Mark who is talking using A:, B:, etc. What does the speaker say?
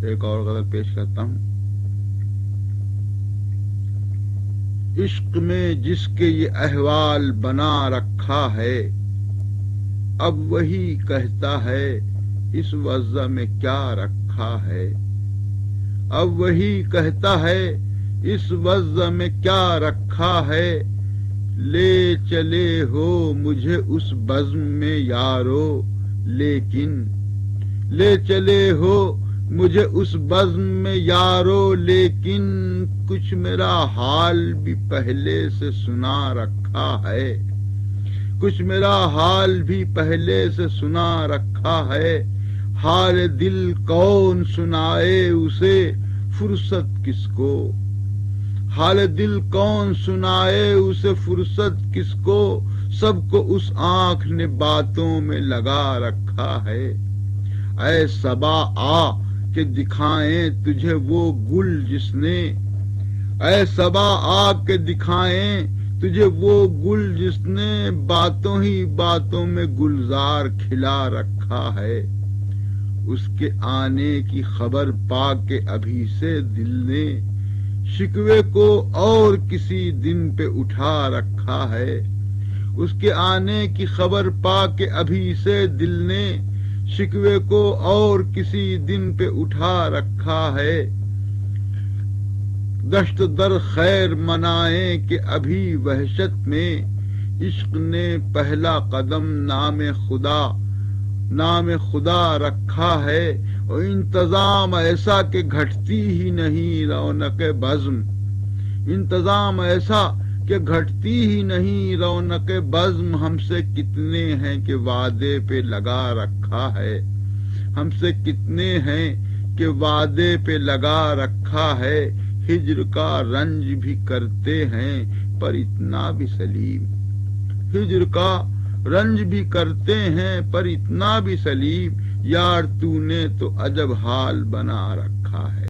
A: ایک اور غزل پیش کرتا ہوں۔ عشق میں جس کے یہ احوال بنا رکھا ہے، اب وہی کہتا ہے اس وضع میں کیا رکھا ہے۔ اب وہی کہتا ہے اس وضع میں کیا رکھا ہے، لے چلے ہو مجھے اس بزم میں یارو لیکن، لے چلے ہو مجھے اس بزم میں یارو لیکن، کچھ میرا حال بھی پہلے سے سنا رکھا ہے، کچھ میرا حال بھی پہلے سے سنا رکھا ہے، حال دل کون سنائے اسے فرصت کس کو، حال دل کون سنائے اسے فرصت کس کو، سب کو اس آنکھ نے باتوں میں لگا رکھا ہے۔ اے صبا آ کہ دکھائیں تجھے وہ گل جس نے، اے صبا آ کے دکھائیں تجھے وہ گل جس نے باتوں ہی باتوں میں گلزار کھلا رکھا ہے۔ اس کے آنے کی خبر پا کے ابھی سے دل نے شکوے کو اور کسی دن پہ اٹھا رکھا ہے۔ اس کے آنے کی خبر پا کے ابھی سے دل نے شکوے کو اور کسی دن پہ اٹھا رکھا ہے۔ دشت در خیر منائیں کہ ابھی وحشت میں عشق نے پہلا قدم نام خدا رکھا ہے، اور انتظام ایسا کہ گھٹتی ہی نہیں رونق بزم، انتظام ایسا کہ گھٹتی ہی نہیں رونق بزم، ہم سے کتنے ہیں کہ وعدے پہ لگا رکھا ہے، ہم سے کتنے ہیں کہ وعدے پہ لگا رکھا ہے، ہجر کا رنج بھی کرتے ہیں پر اتنا بھی سلیم، ہجر کا رنج بھی کرتے ہیں پر اتنا بھی سلیم، یار تو نے تو عجب حال بنا رکھا ہے۔